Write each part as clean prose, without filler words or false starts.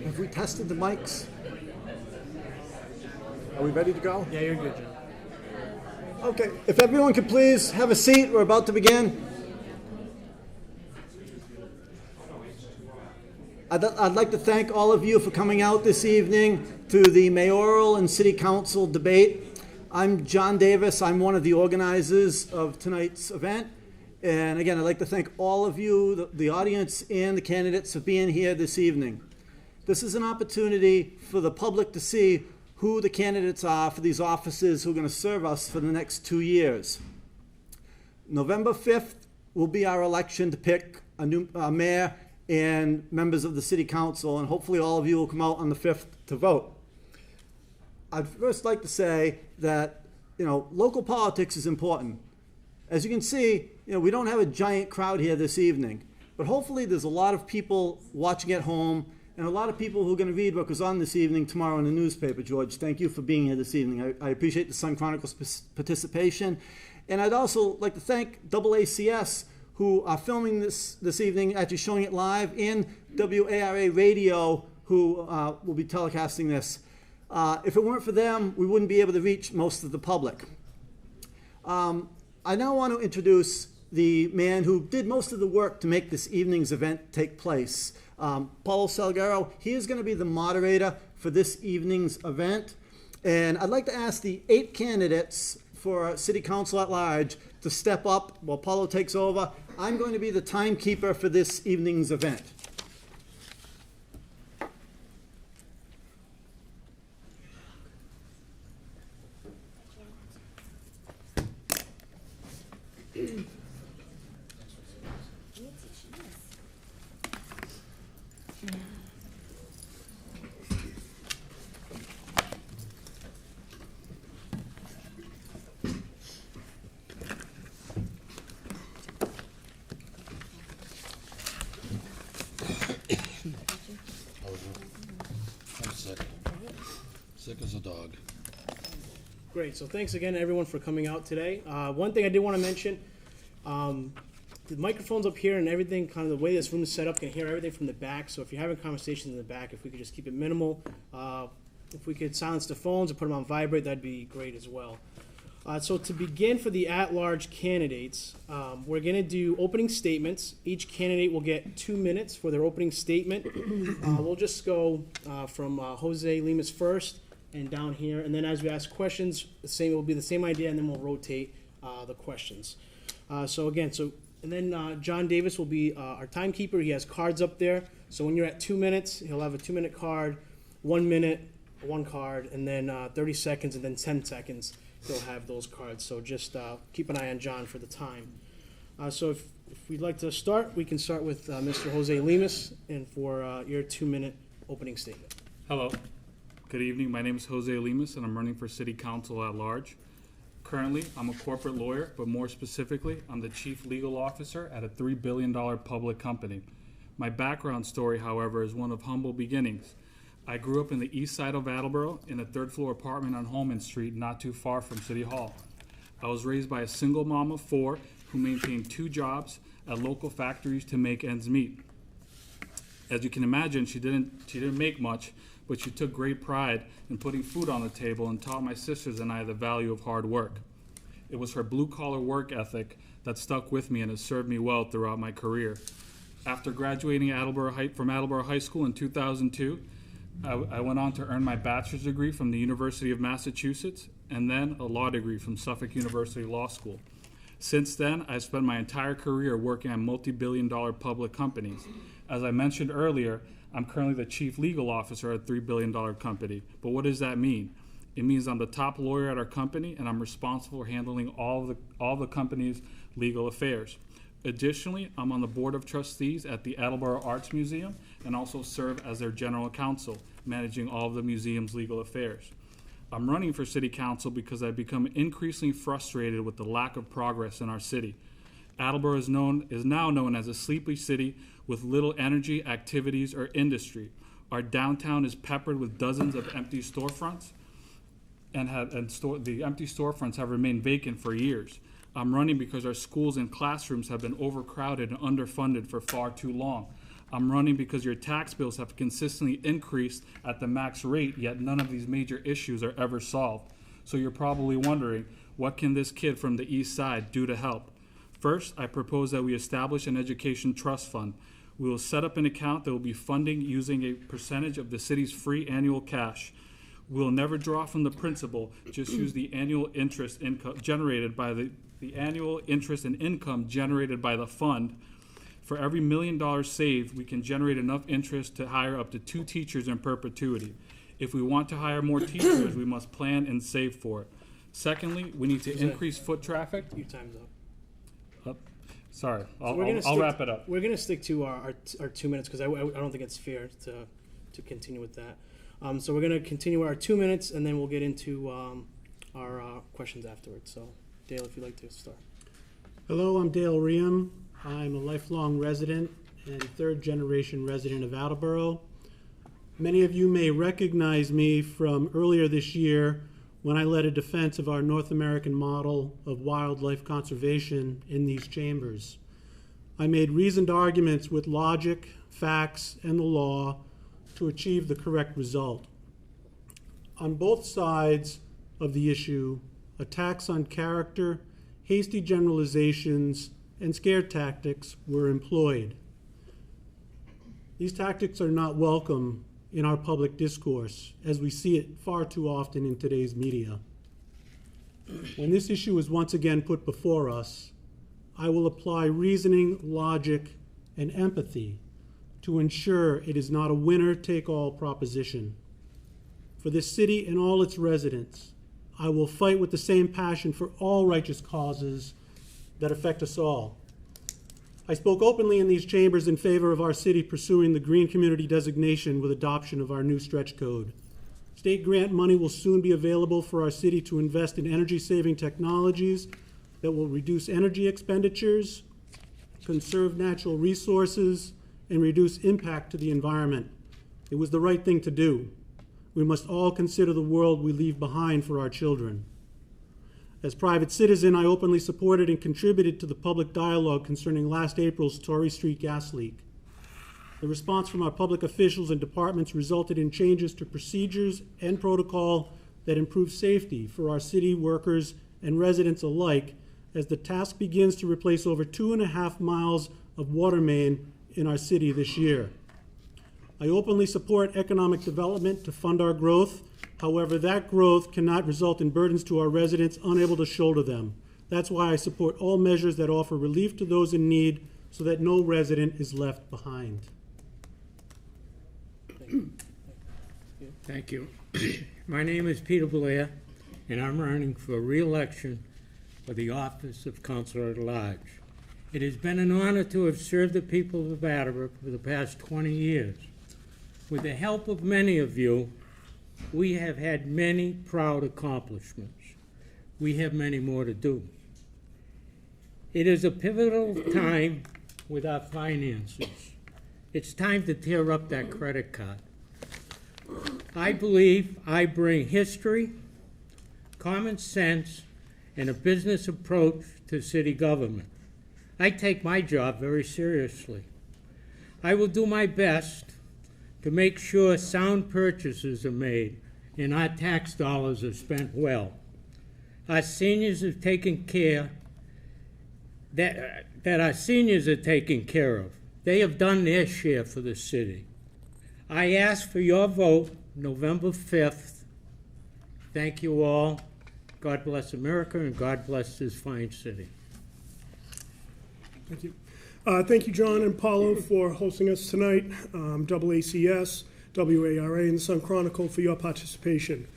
Have we tested the mics? Are we ready to go? Yeah, you're good, John. Okay, if everyone could please have a seat, we're about to begin. I'd like to thank all of you for coming out this evening to the mayoral and city council debate. I'm John Davis. I'm one of the organizers of tonight's event. And again, I'd like to thank all of you, the audience and the candidates for being here this evening. This is an opportunity for the public to see who the candidates are for these offices who are going to serve us for the next 2 years. November 5th will be our election to pick a new mayor and members of the city council, and hopefully all of you will come out on the 5th to vote. I'd first like to say that, local politics is important. As you can see, we don't have a giant crowd here this evening, but hopefully there's a lot of people watching at home and a lot of people who are going to read what goes on this evening tomorrow in the newspaper. George, thank you for being here this evening. I appreciate the Sun Chronicle's participation. And I'd also like to thank AACS, who are filming this evening, actually showing it live, and WARA Radio, who will be telecasting this. If it weren't for them, we wouldn't be able to reach most of the public. I now want to introduce the man who did most of the work to make this evening's event take place. Paulo Salguero, he is going to be the moderator for this evening's event. And I'd like to ask the 8 candidates for City Council at Large to step up while Paulo takes over. I'm going to be the timekeeper for this evening's event. I'm sick as a dog. Great. So thanks again, everyone, for coming out today. One thing I did want to mention, the microphones up here and everything, kind of the way this room is set up, can hear everything from the back. So if you're having conversations in the back, if we could just keep it minimal, if we could silence the phones or put them on vibrate, that'd be great as well. So to begin for the at-large candidates, we're going to do opening statements. Each candidate will get 2 minutes for their opening statement. We'll just go from Jose Lemus first and down here, and then as we ask questions, it will be the same idea, and then we'll rotate the questions. And then John Davis will be our timekeeper. He has cards up there. So when you're at 2 minutes, he'll have a 2-minute card, 1 minute, 1 card, and then 30 seconds, and then 10 seconds. He'll have those cards. So just keep an eye on John for the time. So if we'd like to start, we can start with Mr. Jose Lemus, and for your 2-minute opening statement. Hello. Good evening. My name is Jose Lemus, and I'm running for City Council at Large. Currently, I'm a corporate lawyer, but more specifically, I'm the Chief Legal Officer at a $3 billion public company. My background story, however, is one of humble beginnings. I grew up in the east side of Attleboro in a 3rd-floor apartment on Holman Street, not too far from City Hall. I was raised by a single mom of 4 who maintained 2 jobs at local factories to make ends meet. As you can imagine, she didn't make much, but she took great pride in putting food on the table and taught my sisters and I the value of hard work. It was her blue-collar work ethic that stuck with me and has served me well throughout my career. After graduating from Attleboro High School in 2002, I went on to earn my bachelor's degree from the University of Massachusetts and then a law degree from Suffolk University Law School. Since then, I've spent my entire career working on multi-billion-dollar public companies. As I mentioned earlier, I'm currently the Chief Legal Officer at a $3 billion company. But what does that mean? It means I'm the top lawyer at our company, and I'm responsible for handling all the company's legal affairs. Additionally, I'm on the Board of Trustees at the Attleboro Arts Museum and also serve as their general counsel, managing all of the museum's legal affairs. I'm running for City Council because I've become increasingly frustrated with the lack of progress in our city. Attleboro is now known as a sleepy city with little energy, activities, or industry. Our downtown is peppered with dozens of empty storefronts, the empty storefronts have remained vacant for years. I'm running because our schools and classrooms have been overcrowded and underfunded for far too long. I'm running because your tax bills have consistently increased at the max rate, yet none of these major issues are ever solved. So you're probably wondering, what can this kid from the east side do to help? First, I propose that we establish an education trust fund. We will set up an account that will be funding using a percentage of the city's free annual cash. We will never draw from the principal, just use the annual interest income generated by the annual interest and income generated by the fund. For every $1 million saved, we can generate enough interest to hire up to 2 teachers in perpetuity. If we want to hire more teachers, we must plan and save for it. Secondly, we need to increase foot traffic. Your time's up. Sorry, We're gonna I'll wrap it up. We're going to stick to our 2 minutes because I don't think it's fair to continue with that. So we're going to continue our 2 minutes, and then we'll get into our questions afterwards. So, Dale, if you'd like to start. Hello, I'm Dale Riem. I'm a lifelong resident and third-generation resident of Attleboro. Many of you may recognize me from earlier this year when I led a defense of our North American model of wildlife conservation in these chambers. I made reasoned arguments with logic, facts, and the law to achieve the correct result. On both sides of the issue, attacks on character, hasty generalizations, and scare tactics were employed. These tactics are not welcome in our public discourse, as we see it far too often in today's media. When this issue is once again put before us, I will apply reasoning, logic, and empathy to ensure it is not a winner-take-all proposition. For this city and all its residents, I will fight with the same passion for all righteous causes that affect us all. I spoke openly in these chambers in favor of our city pursuing the green community designation with adoption of our new stretch code. State grant money will soon be available for our city to invest in energy-saving technologies that will reduce energy expenditures, conserve natural resources, and reduce impact to the environment. It was the right thing to do. We must all consider the world we leave behind for our children. As private citizen, I openly supported and contributed to the public dialogue concerning last April's Torrey Street gas leak. The response from our public officials and departments resulted in changes to procedures and protocol that improve safety for our city workers and residents alike as the task begins to replace over 2.5 miles of water main in our city this year. I openly support economic development to fund our growth. However, that growth cannot result in burdens to our residents unable to shoulder them. That's why I support all measures that offer relief to those in need so that no resident is left behind. Thank you. My name is Peter Blair, and I'm running for re-election for the office of Councilor at Large. It has been an honor to have served the people of Attleboro for the past 20 years. With the help of many of you, we have had many proud accomplishments. We have many more to do. It is a pivotal time with our finances. It's time to tear up that credit card. I believe I bring history, common sense, and a business approach to city government. I take my job very seriously. I will do my best to make sure sound purchases are made and our tax dollars are spent well. Our seniors are taken care that our seniors are taken care of. They have done their share for the city. I ask for your vote November 5th. Thank you all. God bless America and God bless this fine city. Thank you. Thank you, John and Paulo, for hosting us tonight, AACS, WARA, and the Sun Chronicle for your participation,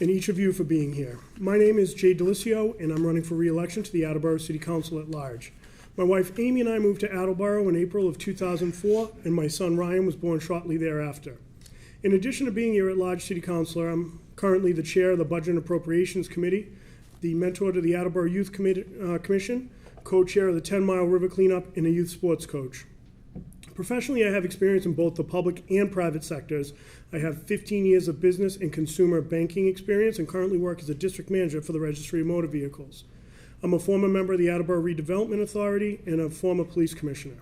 and each of you for being here. My name is Jay Delisio, and I'm running for re-election to the Attleboro City Council at Large. My wife Amy and I moved to Attleboro in April of 2004, and my son Ryan was born shortly thereafter. In addition to being here at Large City Councilor, I'm currently the chair of the Budget and Appropriations Committee, the mentor to the Attleboro Youth Commission, co-chair of the 10 Mile River Cleanup, and a youth sports coach. Professionally, I have experience in both the public and private sectors. I have 15 years of business and consumer banking experience and currently work as a district manager for the Registry of Motor Vehicles. I'm a former member of the Attleboro Redevelopment Authority and a former police commissioner.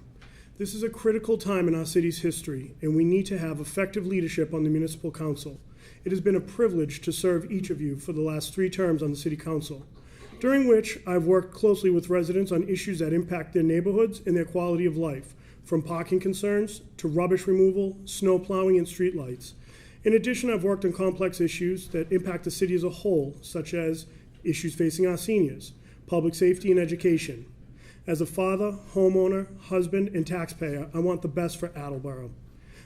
This is a critical time in our city's history, and we need to have effective leadership on the municipal council. It has been a privilege to serve each of you for the last 3 terms on the city council, during which I've worked closely with residents on issues that impact their neighborhoods and their quality of life, from parking concerns to rubbish removal, snow plowing, and streetlights. In addition, I've worked on complex issues that impact the city as a whole, such as issues facing our seniors, public safety, and education. As a father, homeowner, husband, and taxpayer, I want the best for Attleboro.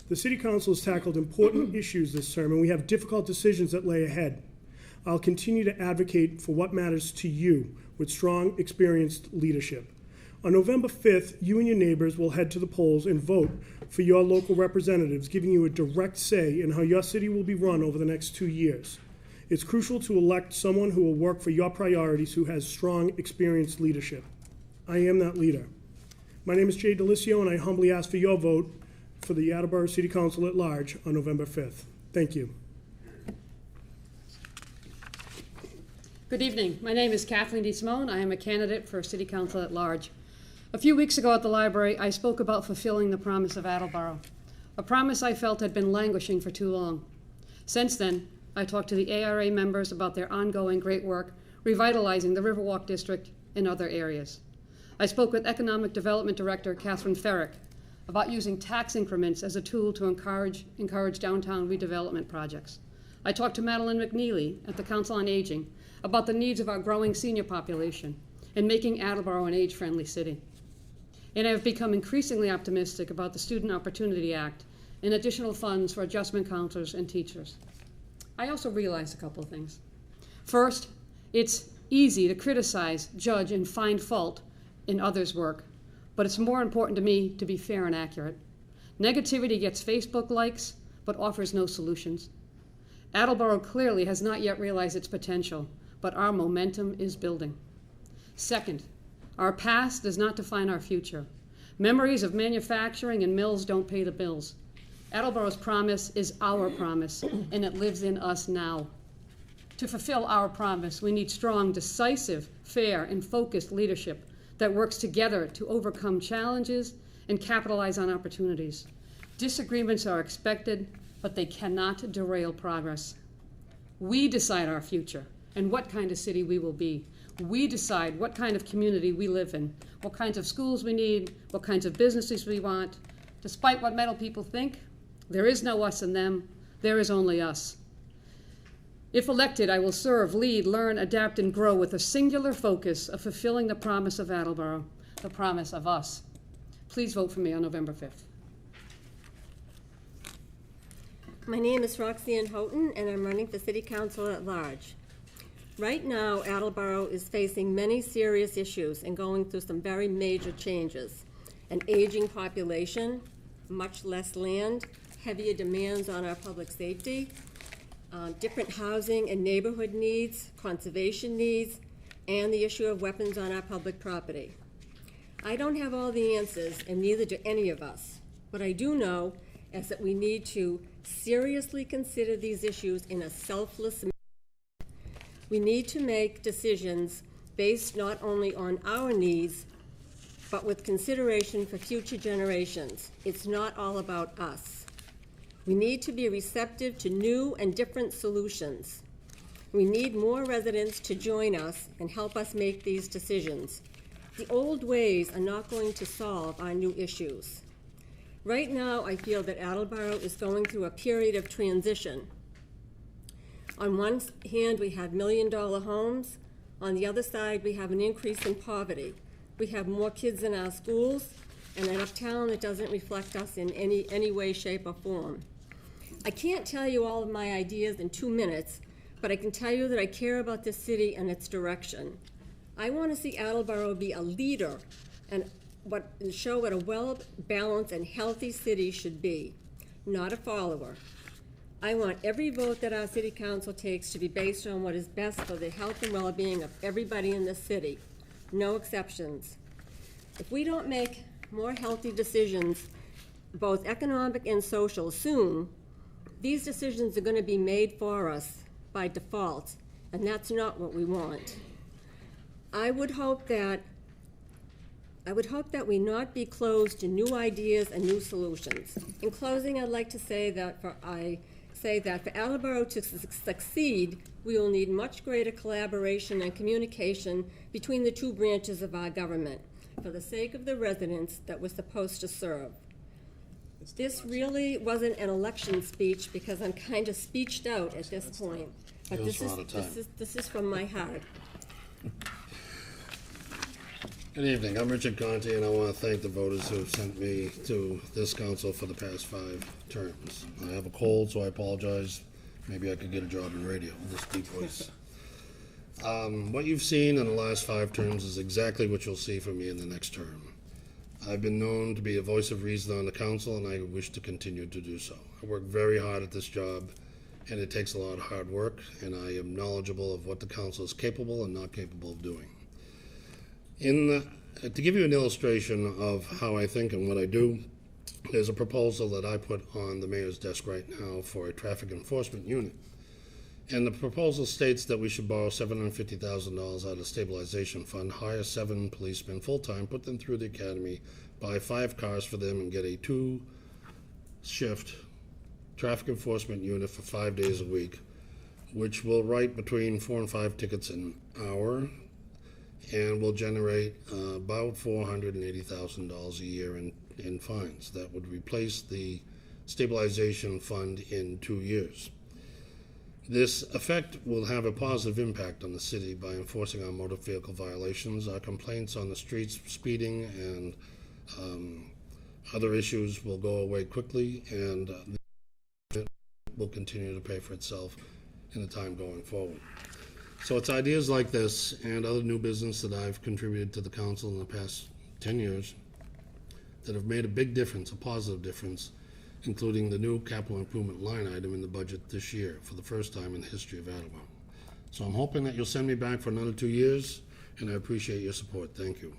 The City Council has tackled important issues this term, and we have difficult decisions that lay ahead. I'll continue to advocate for what matters to you with strong, experienced leadership. On November 5th, you and your neighbors will head to the polls and vote for your local representatives, giving you a direct say in how your city will be run over the next 2 years. It's crucial to elect someone who will work for your priorities, who has strong, experienced leadership. I am that leader. My name is Jay Delisio, and I humbly ask for your vote for the Attleboro City Council at large on November 5th. Thank you. Good evening. My name is Kathleen DeSimone. I am a candidate for City Council at large. A few weeks ago at the library, I spoke about fulfilling the promise of Attleboro, a promise I felt had been languishing for too long. Since then, I talked to the ARA members about their ongoing great work revitalizing the Riverwalk District and other areas. I spoke with Economic Development Director Catherine Ferrick about using tax increments as a tool to encourage downtown redevelopment projects. I talked to Madeline McNeely at the Council on Aging about the needs of our growing senior population and making Attleboro an age-friendly city. And I have become increasingly optimistic about the Student Opportunity Act and additional funds for adjustment counselors and teachers. I also realized a couple of things. First, it's easy to criticize, judge, and find fault in others' work, but it's more important to me to be fair and accurate. Negativity gets Facebook likes, but offers no solutions. Attleboro clearly has not yet realized its potential, but our momentum is building. Second, our past does not define our future. Memories of manufacturing and mills don't pay the bills. Attleboro's promise is our promise, and it lives in us now. To fulfill our promise, we need strong, decisive, fair, and focused leadership that works together to overcome challenges and capitalize on opportunities. Disagreements are expected, but they cannot derail progress. We decide our future and what kind of city we will be. We decide what kind of community we live in, what kinds of schools we need, what kinds of businesses we want. Despite what metal people think, there is no us and them, there is only us. If elected, I will serve, lead, learn, adapt, and grow with a singular focus of fulfilling the promise of Attleboro, the promise of us. Please vote for me on November 5th. My name is Roxanne Houghton, and I'm running for City Council at large. Right now, Attleboro is facing many serious issues and going through some very major changes. An aging population, much less land, heavier demands on our public safety, different housing and neighborhood needs, conservation needs, and the issue of weapons on our public property. I don't have all the answers, and neither do any of us. What I do know is that we need to seriously consider these issues in a selfless manner. We need to make decisions based not only on our needs, but with consideration for future generations. It's not all about us. We need to be receptive to new and different solutions. We need more residents to join us and help us make these decisions. The old ways are not going to solve our new issues. Right now, I feel that Attleboro is going through a period of transition. On one hand, we have million-dollar homes. On the other side, we have an increase in poverty. We have more kids in our schools, and an uptown that doesn't reflect us in any way, shape, or form. I can't tell you all of my ideas in 2 minutes, but I can tell you that I care about this city and its direction. I want to see Attleboro be a leader and show what a well-balanced and healthy city should be, not a follower. I want every vote that our city council takes to be based on what is best for the health and well-being of everybody in this city, no exceptions. If we don't make more healthy decisions, both economic and social, soon, these decisions are going to be made for us by default, and that's not what we want. I would hope that I would hope that we not be closed to new ideas and new solutions. In closing, I'd like to say that for Attleboro to succeed, we will need much greater collaboration and communication between the two branches of our government for the sake of the residents that we're supposed to serve. This really wasn't an election speech because I'm kind of speeched out at this point. But this is from my heart. Good evening, I'm Richard Conti, and I want to thank the voters who have sent me to this council for the past 5 terms. I have a cold, so I apologize. Maybe I could get a job in radio with this deep voice. What you've seen in the last 5 terms is exactly what you'll see from me in the next term. I've been known to be a voice of reason on the council, and I wish to continue to do so. I work very hard at this job, and it takes a lot of hard work, and I am knowledgeable of what the council is capable and not capable of doing. To give you an illustration of how I think and what I do, there's a proposal that I put on the mayor's desk right now for a traffic enforcement unit. And the proposal states that we should borrow $750,000 out of the stabilization fund, hire 7 policemen full-time, put them through the academy, buy 5 cars for them, and get a 2-shift traffic enforcement unit for 5 days a week, which will write between 4 and 5 tickets an hour, and will generate about $480,000 a year in fines. That would replace the stabilization fund in 2 years. This effect will have a positive impact on the city by enforcing our motor vehicle violations. Our complaints on the streets, speeding, and other issues will go away quickly, and will continue to pay for itself in the time going forward. So it's ideas like this and other new business that I've contributed to the council in the past 10 years that have made a big difference, a positive difference, including the new capital improvement line item in the budget this year for the first time in the history of Attleboro. So I'm hoping that you'll send me back for another 2 years, and I appreciate your support. Thank you.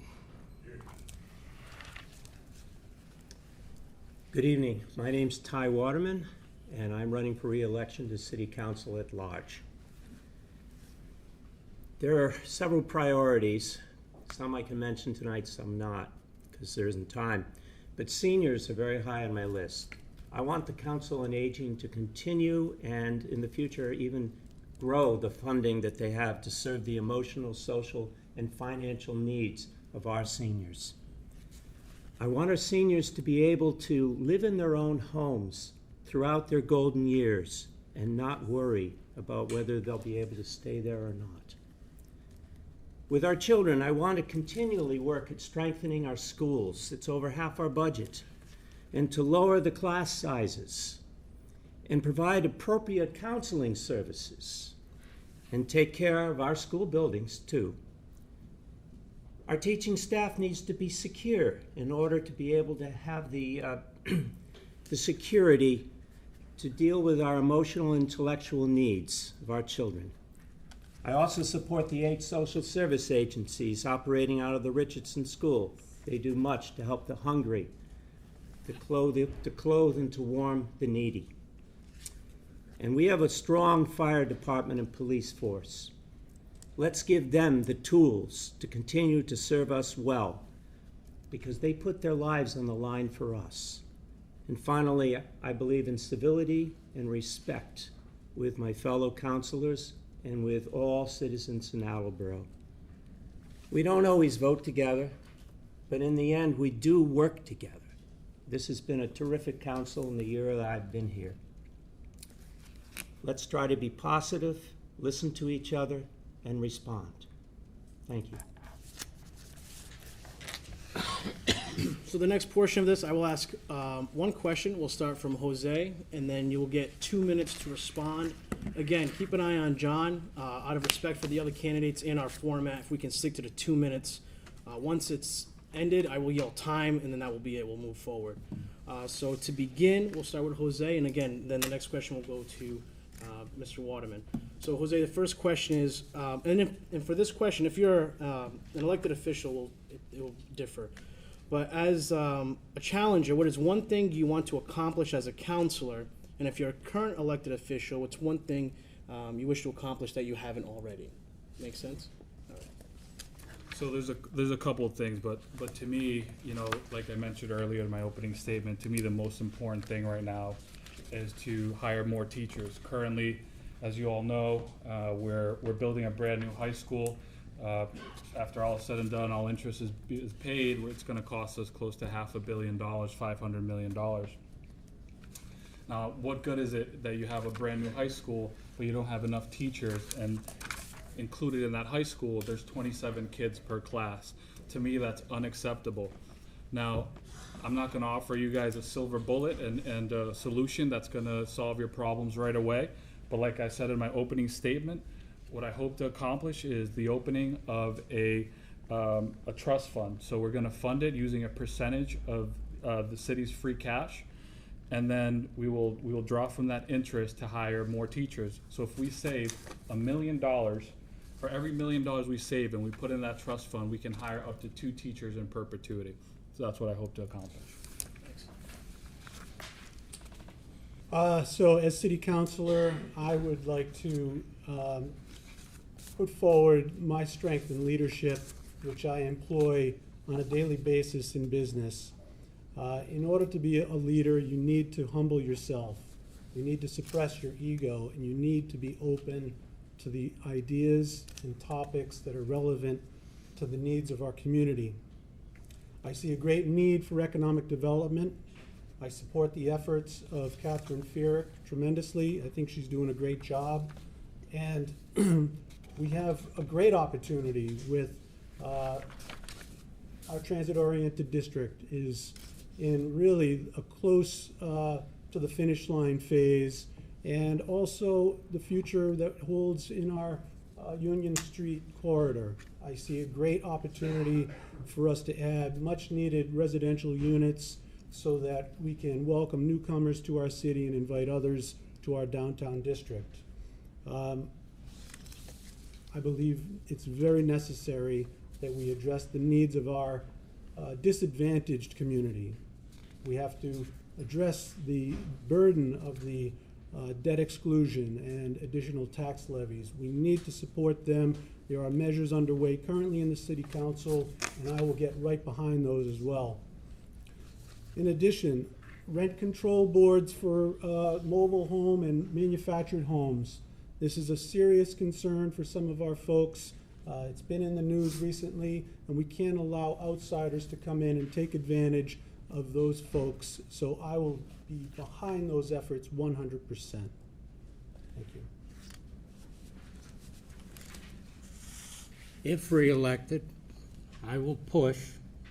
Good evening. My name's Ty Waterman, and I'm running for re-election to City Council at Large. There are several priorities. Some I can mention tonight, some not, because there isn't time. But seniors are very high on my list. I want the Council on Aging to continue and in the future even grow the funding that they have to serve the emotional, social, and financial needs of our seniors. I want our seniors to be able to live in their own homes throughout their golden years and not worry about whether they'll be able to stay there or not. With our children, I want to continually work at strengthening our schools. It's over half our budget. And to lower the class sizes and provide appropriate counseling services and take care of our school buildings too. Our teaching staff needs to be secure in order to be able to have the security to deal with our emotional and intellectual needs of our children. I also support the 8 social service agencies operating out of the Richardson School. They do much to help the hungry, to clothe and to warm the needy. And we have a strong fire department and police force. Let's give them the tools to continue to serve us well, because they put their lives on the line for us. And finally, I believe in civility and respect with my fellow councilors and with all citizens in Attleboro. We don't always vote together, but in the end, we do work together. This has been a terrific council in the year that I've been here. Let's try to be positive, listen to each other, and respond. Thank you. So the next portion of this, I will ask one question. We'll start from Jose, and then you will get 2 minutes to respond. Again, keep an eye on John, out of respect for the other candidates in our format, if we can stick to the 2 minutes. Once it's ended, I will yell time, and then that will be it. We'll move forward. So to begin, we'll start with Jose, and again, then the next question will go to Mr. Waterman. So Jose, the first question is, and for this question, if you're an elected official, it will differ. But as a challenger, what is one thing you want to accomplish as a counselor? And if you're a current elected official, what's one thing you wish to accomplish that you haven't already? Make sense? All right. So there's a couple of things, but to me, you know, like I mentioned earlier in my opening statement, to me the most important thing right now is to hire more teachers. Currently, as you all know, we're building a brand new high school. After all is said and done, all interest is paid. It's going to cost us close to $500 million, $500 million. Now, what good is it that you have a brand new high school, but you don't have enough teachers? And included in that high school, there's 27 kids per class. To me, that's unacceptable. Now, I'm not going to offer you guys a silver bullet and a solution that's going to solve your problems right away. But like I said in my opening statement, what I hope to accomplish is the opening of a trust fund. So we're going to fund it using a percentage of the city's free cash, and then we will draw from that interest to hire more teachers. So if we save $1 million, for every $1 million we save and we put in that trust fund, we can hire up to 2 teachers in perpetuity. So that's what I hope to accomplish. So as city councilor, I would like to put forward my strength and leadership, which I employ on a daily basis in business. In order to be a leader, you need to humble yourself. You need to suppress your ego, and you need to be open to the ideas and topics that are relevant to the needs of our community. I see a great need for economic development. I support the efforts of Catherine Fierick tremendously. I think she's doing a great job. And we have a great opportunity with our transit-oriented district is in really a close to the finish line phase, and also the future that holds in our Union Street corridor. I see a great opportunity for us to add much-needed residential units so that we can welcome newcomers to our city and invite others to our downtown district. I believe it's very necessary that we address the needs of our disadvantaged community. We have to address the burden of the debt exclusion and additional tax levies. We need to support them. There are measures underway currently in the city council, and I will get right behind those as well. In addition, rent control boards for mobile home and manufactured homes. This is a serious concern for some of our folks. It's been in the news recently, and we can't allow outsiders to come in and take advantage of those folks. So I will be behind those efforts 100%. Thank you. If reelected, I will push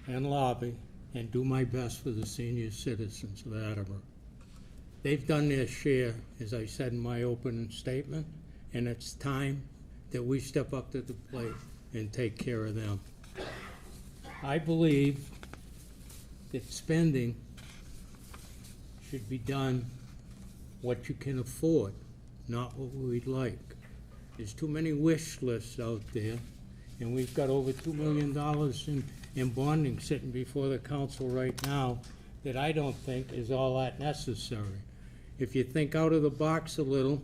and lobby and do my best for the senior citizens of Attleboro. They've done their share, as I said in my opening statement, and it's time that we step up to the plate and take care of them. I believe that spending should be done what you can afford, not what we'd like. There's too many wish lists out there, and we've got over $2 million in bonding sitting before the council right now that I don't think is all that necessary. If you think out of the box a little,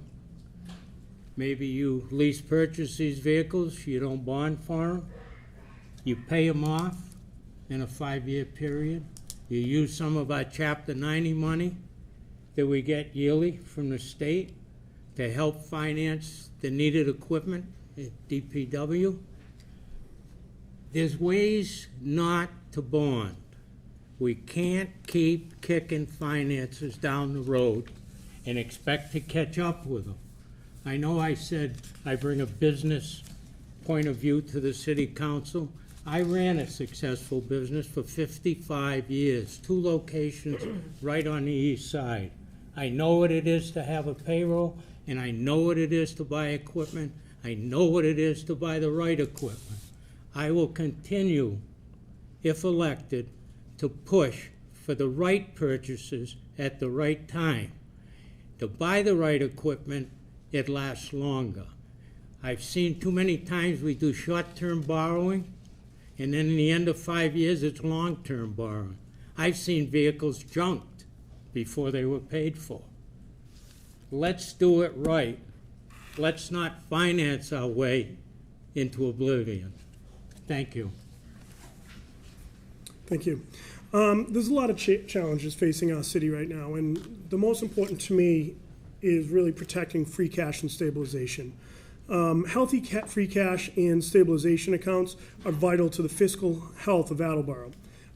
maybe you lease purchase these vehicles, you don't bond for them, you pay them off in a 5-year period, you use some of our Chapter 90 money that we get yearly from the state to help finance the needed equipment at DPW. There's ways not to bond. We can't keep kicking finances down the road and expect to catch up with them. I know I said I bring a business point of view to the city council. I ran a successful business for 55 years, 2 locations right on the east side. I know what it is to have a payroll, and I know what it is to buy equipment. I know what it is to buy the right equipment. I will continue, if elected, to push for the right purchases at the right time. To buy the right equipment, it lasts longer. I've seen too many times we do short-term borrowing, and then in the end of 5 years, it's long-term borrowing. I've seen vehicles junked before they were paid for. Let's do it right. Let's not finance our way into oblivion. Thank you. Thank you. There's a lot of challenges facing our city right now, and the most important to me is really protecting free cash and stabilization. Healthy free cash and stabilization accounts are vital to the fiscal health of Attleboro.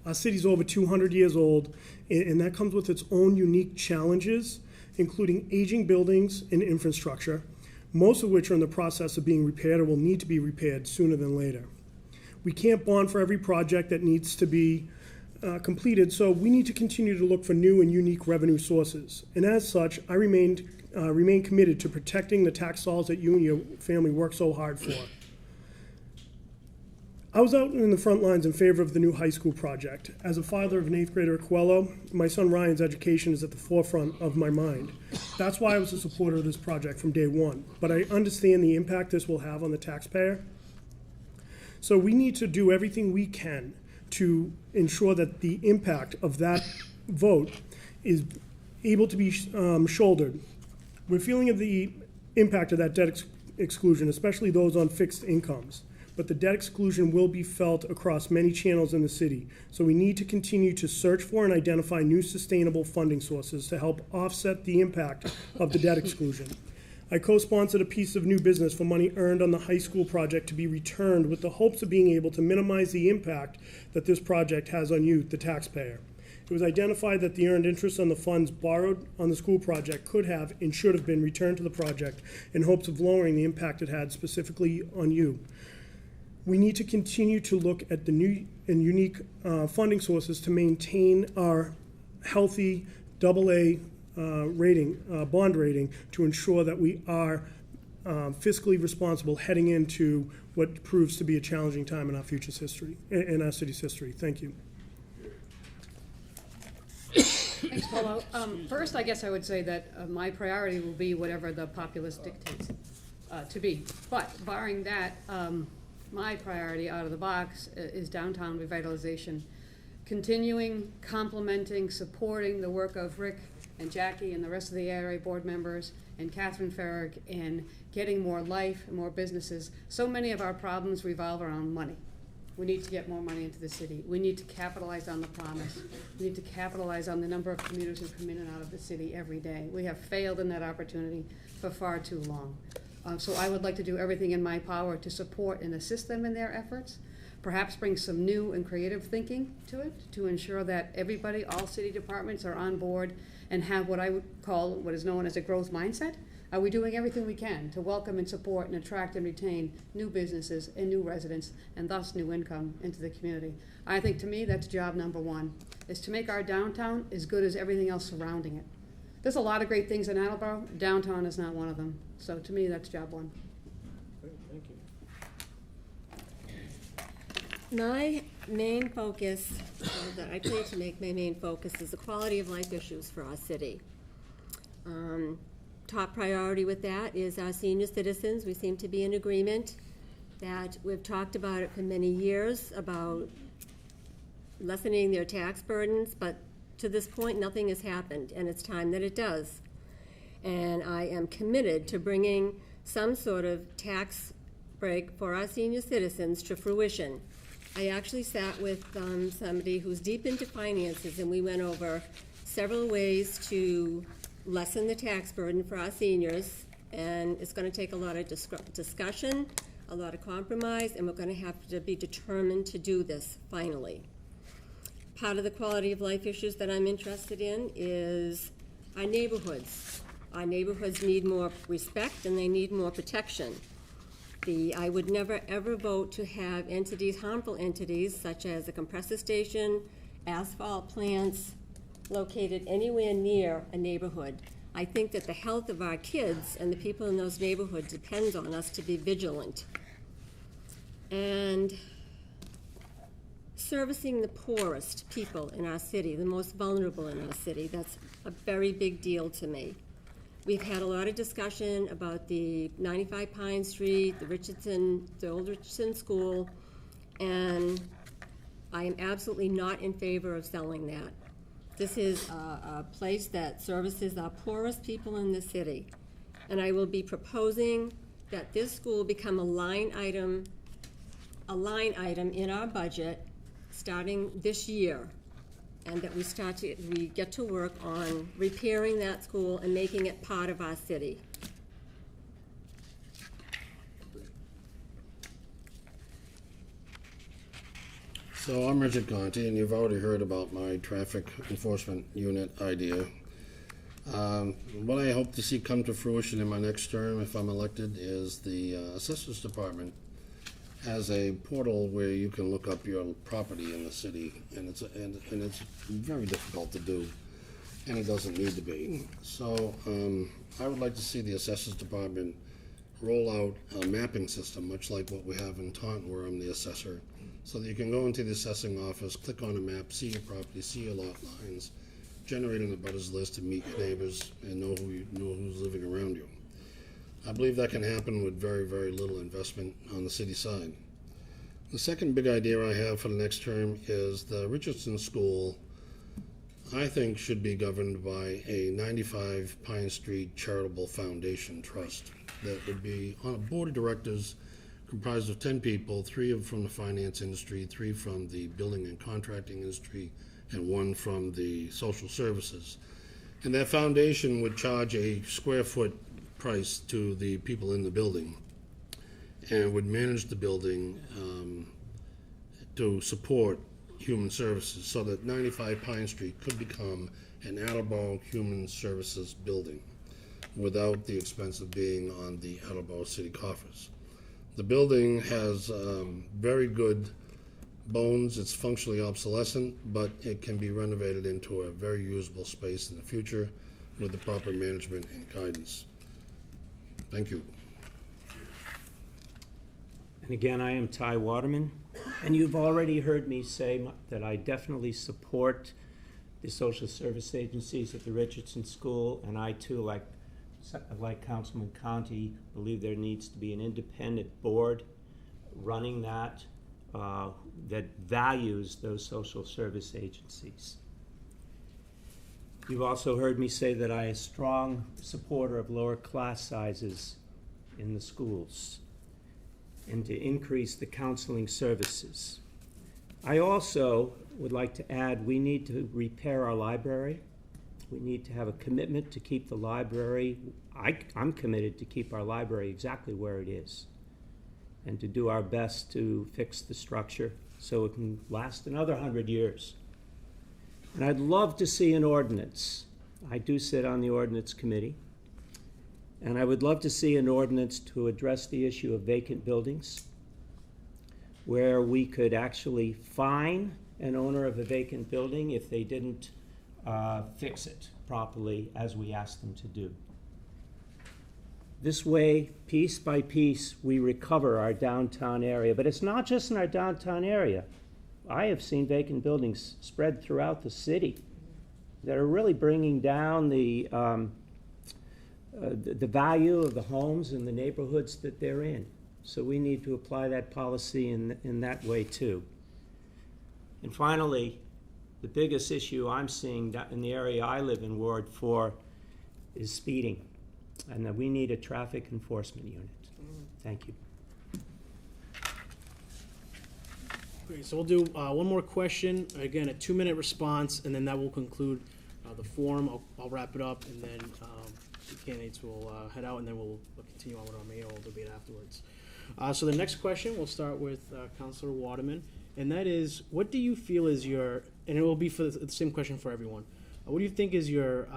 Our city's over 200 years old, and that comes with its own unique challenges, including aging buildings and infrastructure, most of which are in the process of being repaired or will need to be repaired sooner than later. We can't bond for every project that needs to be completed, so we need to continue to look for new and unique revenue sources. And as such, I remain committed to protecting the tax dollars that you and your family work so hard for. I was out in the front lines in favor of the new high school project. As a father of an 8th grader at Coelho, my son Ryan's education is at the forefront of my mind. That's why I was a supporter of this project from day one. But I understand the impact this will have on the taxpayer. So we need to do everything we can to ensure that the impact of that vote is able to be shouldered. We're feeling the impact of that debt exclusion, especially those on fixed incomes. But the debt exclusion will be felt across many channels in the city. So we need to continue to search for and identify new sustainable funding sources to help offset the impact of the debt exclusion. I co-sponsored a piece of new business for money earned on the high school project to be returned with the hopes of being able to minimize the impact that this project has on you, the taxpayer. It was identified that the earned interest on the funds borrowed on the school project could have and should have been returned to the project in hopes of lowering the impact it had specifically on you. We need to continue to look at the new and unique funding sources to maintain our healthy AA bond rating to ensure that we are fiscally responsible heading into what proves to be a challenging time in our future's history, in our city's history. Thank you. Thanks, Paulo. First, I guess I would say that my priority will be whatever the populace dictates to be. But barring that, my priority out of the box is downtown revitalization. Continuing, complementing, supporting the work of Rick and Jackie and the rest of the ARA board members and Catherine Farrig in getting more life and more businesses. So many of our problems revolve around money. We need to get more money into the city. We need to capitalize on the promise. We need to capitalize on the number of commuters who come in and out of the city every day. We have failed in that opportunity for far too long. So I would like to do everything in my power to support and assist them in their efforts, perhaps bring some new and creative thinking to it to ensure that everybody, all city departments are on board and have what I would call what is known as a growth mindset. Are we doing everything we can to welcome and support and attract and retain new businesses and new residents and thus new income into the community? I think to me that's job number one, is to make our downtown as good as everything else surrounding it. There's a lot of great things in Attleboro. Downtown is not one of them. So to me, that's job one. Great, thank you. My main focus, that I plan to make my main focus, is the quality of life issues for our city. Top priority with that is our senior citizens. We seem to be in agreement that we've talked about it for many years, about lessening their tax burdens, but to this point, nothing has happened, and it's time that it does. And I am committed to bringing some sort of tax break for our senior citizens to fruition. I actually sat with somebody who's deep into finances, and we went over several ways to lessen the tax burden for our seniors, and it's going to take a lot of discussion, a lot of compromise, and we're going to have to be determined to do this finally. Part of the quality of life issues that I'm interested in is our neighborhoods. Our neighborhoods need more respect and they need more protection. I would never ever vote to have entities, harmful entities, such as a compressor station, asphalt plants, located anywhere near a neighborhood. I think that the health of our kids and the people in those neighborhoods depends on us to be vigilant. And servicing the poorest people in our city, the most vulnerable in our city, that's a very big deal to me. We've had a lot of discussion about the 95 Pine Street, the old Richardson School, and I am absolutely not in favor of selling that. This is a place that services our poorest people in the city, and I will be proposing that this school become a line item a line item in our budget starting this year, and that we get to work on repairing that school and making it part of our city. So I'm Richard Conti, and you've already heard about my traffic enforcement unit idea. What I hope to see come to fruition in my next term, if I'm elected, is the Assessors Department has a portal where you can look up your property in the city, and it's very difficult to do, and it doesn't need to be. So I would like to see the Assessors Department roll out a mapping system, much like what we have in Taunton, where I'm the assessor, so that you can go into the assessing office, click on a map, see your property, see your lot lines, generate an abutters list to meet your neighbors and know who's living around you. I believe that can happen with very, very little investment on the city side. The second big idea I have for the next term is the Richardson School, I think, should be governed by a 95 Pine Street Charitable Foundation Trust that would be on a board of directors comprised of 10 people, 3 from the finance industry, 3 from the building and contracting industry, and 1 from the social services. And that foundation would charge a square foot price to the people in the building and would manage the building to support human services, so that 95 Pine Street could become an Attleboro Human Services building without the expense of being on the Attleboro City coffers. The building has very good bones. It's functionally obsolescent, but it can be renovated into a very usable space in the future with the proper management and guidance. Thank you. And again, I am Ty Waterman, and you've already heard me say that I definitely support the social service agencies at the Richardson School, and I too, like Councilman Conti, believe there needs to be an independent board running that that values those social service agencies. You've also heard me say that I am a strong supporter of lower class sizes in the schools and to increase the counseling services. I also would like to add, we need to repair our library. We need to have a commitment to keep the library. I'm committed to keep our library exactly where it is and to do our best to fix the structure so it can last another 100 years. And I'd love to see an ordinance. I do sit on the ordinance committee. And I would love to see an ordinance to address the issue of vacant buildings, where we could actually fine an owner of a vacant building if they didn't fix it properly as we asked them to do. This way, piece by piece, we recover our downtown area. But it's not just in our downtown area. I have seen vacant buildings spread throughout the city that are really bringing down the value of the homes and the neighborhoods that they're in. So we need to apply that policy in that way too. And finally, the biggest issue I'm seeing in the area I live in, Ward 4, is speeding. And that we need a traffic enforcement unit. Thank you. Great, so we'll do one more question, again, a 2-minute response, and then that will conclude the forum. I'll wrap it up, and then the candidates will head out, and then we'll continue on with our mayoral debate afterwards. So the next question, we'll start with Councilor Waterman, and that is, what do you feel is your, and it will be for the same question for everyone, what do you think is your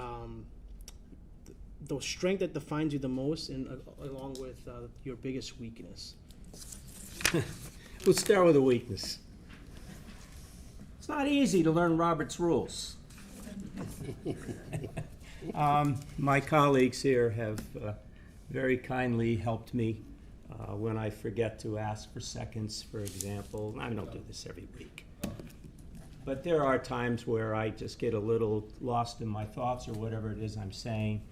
the strength that defines you the most, and along with your biggest weakness? We'll start with a weakness. It's not easy to learn Robert's rules. My colleagues here have very kindly helped me when I forget to ask for seconds, for example. I don't do this every week. But there are times where I just get a little lost in my thoughts or whatever it is I'm saying.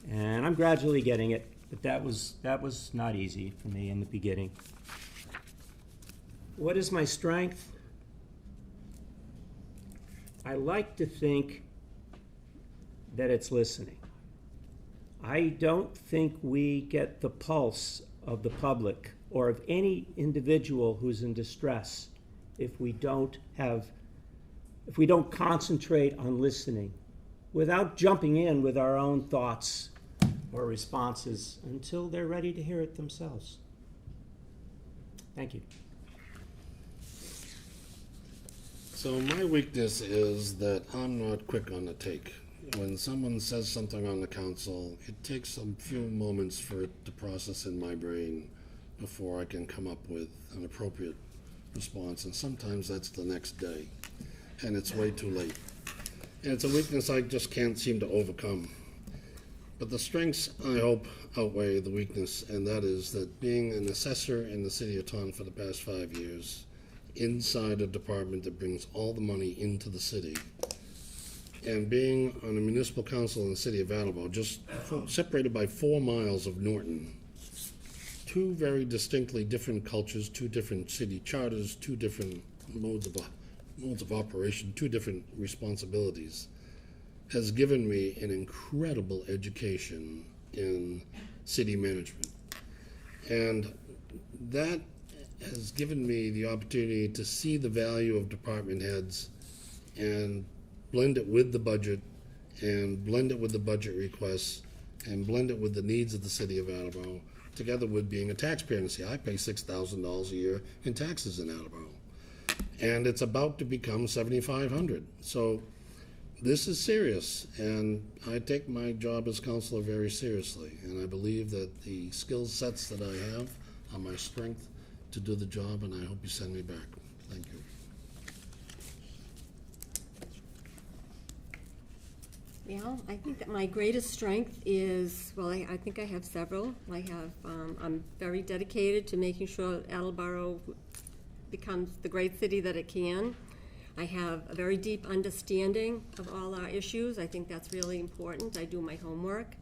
And I'm gradually getting it, but that was not easy for me in the beginning. What is my strength? I like to think that it's listening. I don't think we get the pulse of the public or of any individual who's in distress if we don't concentrate on listening without jumping in with our own thoughts or responses until they're ready to hear it themselves. Thank you. So my weakness is that I'm not quick on the take. When someone says something on the council, it takes a few moments for it to process in my brain before I can come up with an appropriate response, and sometimes that's the next day, and it's way too late. And it's a weakness I just can't seem to overcome. But the strengths, I hope, outweigh the weakness, and that is that being an assessor in the city of Taunton for the past 5 years, inside a department that brings all the money into the city, and being on a municipal council in the city of Attleboro, just separated by 4 miles of Norton, 2 very distinctly different cultures, 2 different city charters, 2 different modes of operation, 2 different responsibilities, has given me an incredible education in city management. And that has given me the opportunity to see the value of department heads and blend it with the budget, and blend it with the budget requests, and blend it with the needs of the city of Attleboro, together with being a taxpayer in the city. I pay $6,000 a year in taxes in Attleboro, and it's about to become $7,500. So this is serious, and I take my job as councilor very seriously, and I believe that the skill sets that I have are my strength to do the job, and I hope you send me back. Thank you. Yeah, I think that my greatest strength is, well, I think I have several. I'm very dedicated to making sure Attleboro becomes the great city that it can. I have a very deep understanding of all our issues. I think that's really important. I do my homework.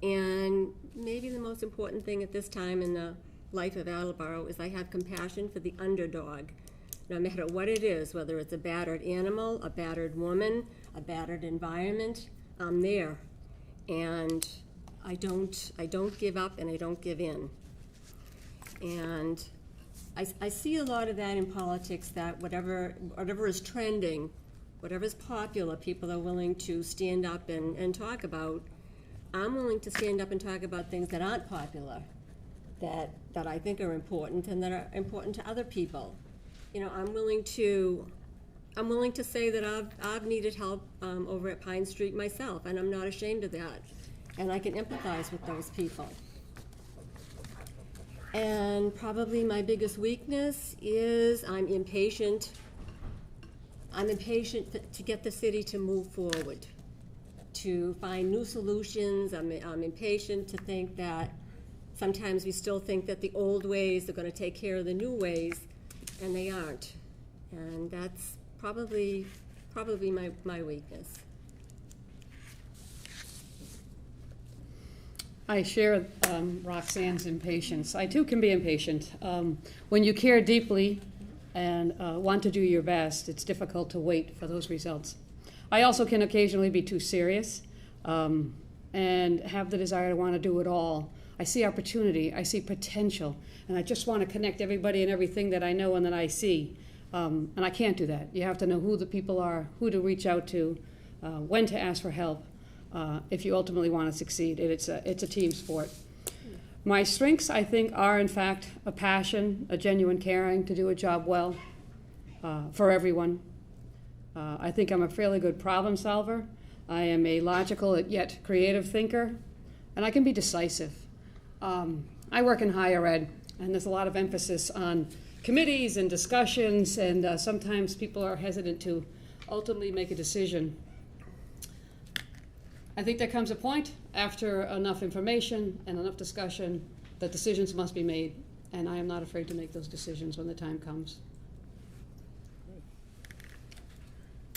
And maybe the most important thing at this time in the life of Attleboro is I have compassion for the underdog. No matter what it is, whether it's a battered animal, a battered woman, a battered environment, I'm there. And I don't give up, and I don't give in. And I see a lot of that in politics, that whatever is trending, whatever's popular, people are willing to stand up and talk about. I'm willing to stand up and talk about things that aren't popular, that I think are important and that are important to other people. You know, I'm willing to say that I've needed help over at Pine Street myself, and I'm not ashamed of that. And I can empathize with those people. And probably my biggest weakness is I'm impatient. I'm impatient to get the city to move forward, to find new solutions. I'm impatient to think that sometimes we still think that the old ways are going to take care of the new ways, and they aren't. And that's probably my weakness. I share Roxanne's impatience. I too can be impatient. When you care deeply and want to do your best, it's difficult to wait for those results. I also can occasionally be too serious and have the desire to want to do it all. I see opportunity, I see potential, and I just want to connect everybody and everything that I know and that I see. And I can't do that. You have to know who the people are, who to reach out to, when to ask for help. If you ultimately want to succeed. It's a team sport. My strengths, I think, are in fact a passion, a genuine caring to do a job well for everyone. I think I'm a fairly good problem solver. I am a logical yet creative thinker, and I can be decisive. I work in higher ed, and there's a lot of emphasis on committees and discussions, and sometimes people are hesitant to ultimately make a decision. I think there comes a point after enough information and enough discussion that decisions must be made, and I am not afraid to make those decisions when the time comes.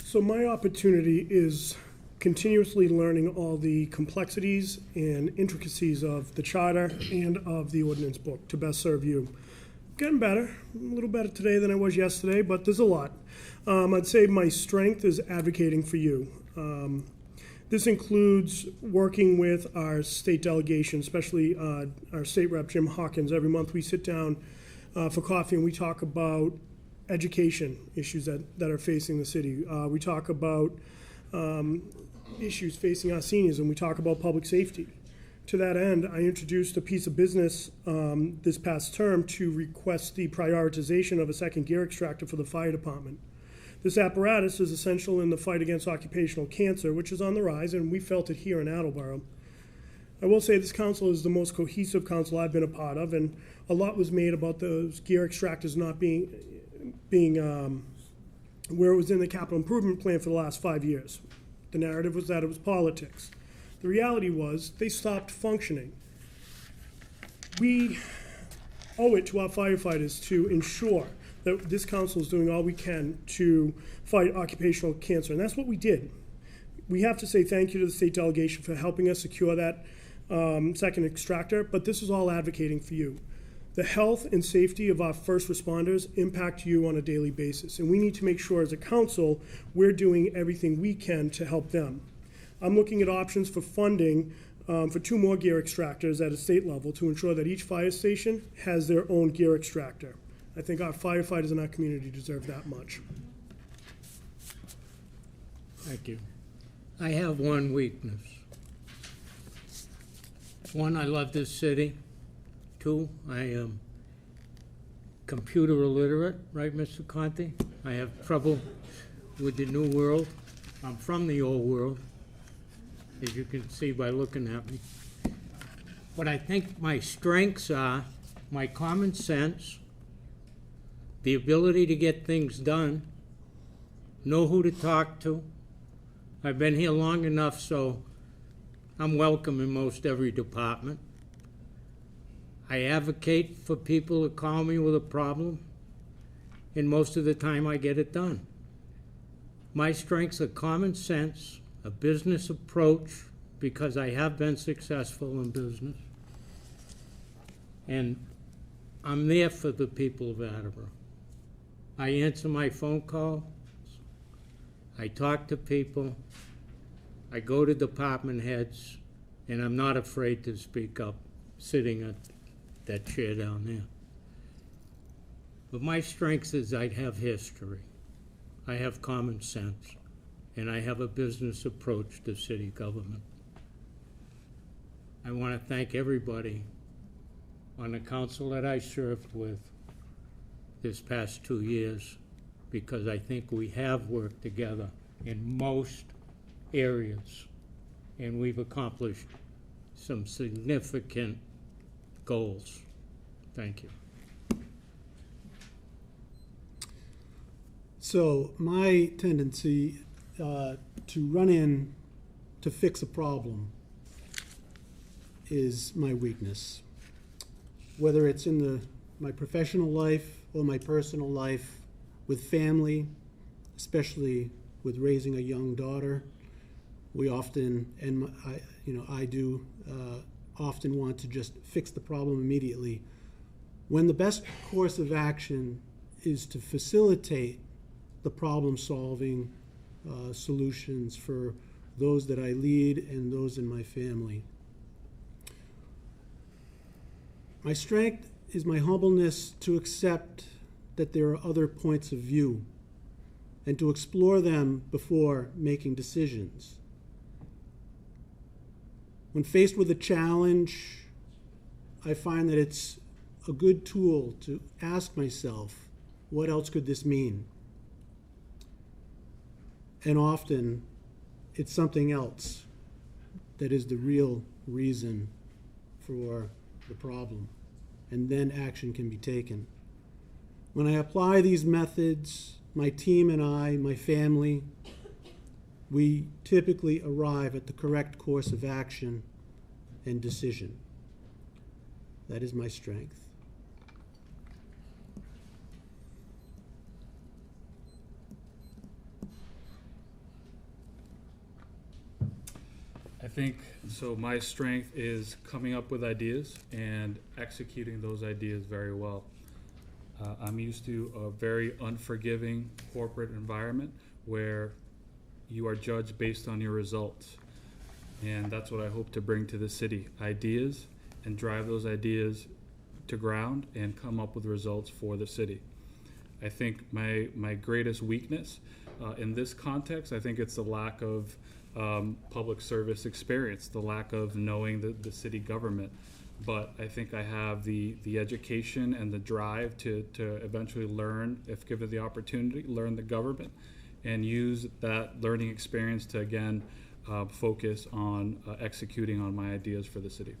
So my opportunity is continuously learning all the complexities and intricacies of the charter and of the ordinance book to best serve you. Getting better, a little better today than I was yesterday, but there's a lot. I'd say my strength is advocating for you. This includes working with our state delegation, especially our state rep, Jim Hawkins. Every month we sit down for coffee and we talk about education issues that are facing the city. We talk about issues facing our seniors, and we talk about public safety. To that end, I introduced a piece of business this past term to request the prioritization of a second gear extractor for the fire department. This apparatus is essential in the fight against occupational cancer, which is on the rise, and we felt it here in Attleboro. I will say this council is the most cohesive council I've been a part of, and a lot was made about those gear extractors not being where it was in the capital improvement plan for the last 5 years. The narrative was that it was politics. The reality was they stopped functioning. We owe it to our firefighters to ensure that this council is doing all we can to fight occupational cancer, and that's what we did. We have to say thank you to the state delegation for helping us secure that second extractor, but this is all advocating for you. The health and safety of our first responders impact you on a daily basis, and we need to make sure as a council we're doing everything we can to help them. I'm looking at options for funding for 2 more gear extractors at a state level to ensure that each fire station has their own gear extractor. I think our firefighters in our community deserve that much. Thank you. I have one weakness. One, I love this city. 2, I am computer illiterate, right, Mr. Conti? I have trouble with the new world. I'm from the old world, as you can see by looking at me. But I think my strengths are my common sense, the ability to get things done, know who to talk to. I've been here long enough, so I'm welcome in most every department. I advocate for people that call me with a problem, and most of the time I get it done. My strengths are common sense, a business approach, because I have been successful in business, and I'm there for the people of Attleboro. I answer my phone calls, I talk to people, I go to department heads, and I'm not afraid to speak up, sitting at that chair down there. But my strength is I have history, I have common sense, and I have a business approach to city government. I want to thank everybody on the council that I served with this past 2 years, because I think we have worked together in most areas, and we've accomplished some significant goals. Thank you. So my tendency to run in to fix a problem is my weakness. Whether it's in my professional life or my personal life, with family, especially with raising a young daughter, we often, and I do often want to just fix the problem immediately, when the best course of action is to facilitate the problem-solving solutions for those that I lead and those in my family. My strength is my humbleness to accept that there are other points of view and to explore them before making decisions. When faced with a challenge, I find that it's a good tool to ask myself, what else could this mean? And often, it's something else that is the real reason for the problem, and then action can be taken. When I apply these methods, my team and I, my family, we typically arrive at the correct course of action and decision. That is my strength. I think, so my strength is coming up with ideas and executing those ideas very well. I'm used to a very unforgiving corporate environment where you are judged based on your results. And that's what I hope to bring to the city, ideas, and drive those ideas to ground and come up with results for the city. I think my greatest weakness in this context, I think it's the lack of public service experience, the lack of knowing the city government. But I think I have the education and the drive to eventually learn, if given the opportunity, learn the government and use that learning experience to, again, focus on executing on my ideas for the city.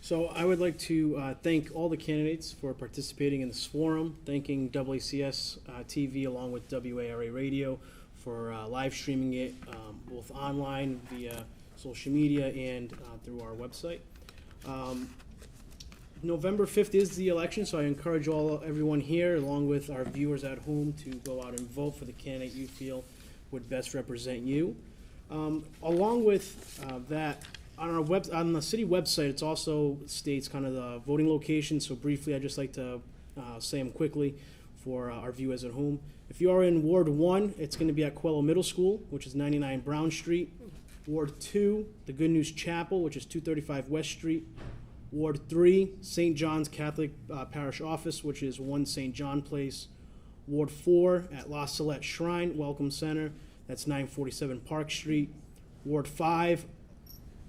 So I would like to thank all the candidates for participating in this forum, thanking AACS TV along with WARA Radio for live streaming it both online via social media and through our website. November 5th is the election, so I encourage everyone here, along with our viewers at home, to go out and vote for the candidate you feel would best represent you. Along with that, on the city website, it also states kind of the voting location. So briefly, I'd just like to say them quickly for our viewers at home. If you are in Ward 1, it's going to be at Coelho Middle School, which is 99 Brown Street. Ward 2, the Good News Chapel, which is 235 West Street. Ward 3, St. John's Catholic Parish Office, which is 1 St. John Place. Ward 4 at La Salette Shrine Welcome Center, that's 947 Park Street. Ward 5,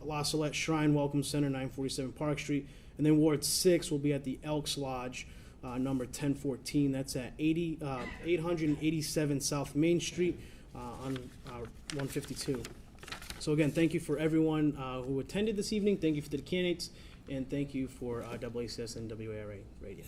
La Salette Shrine Welcome Center, 947 Park Street. And then Ward 6 will be at the Elks Lodge, number 1014. That's at 887 South Main Street on 152. So again, thank you for everyone who attended this evening. Thank you for the candidates, and thank you for AACS and WARA Radio.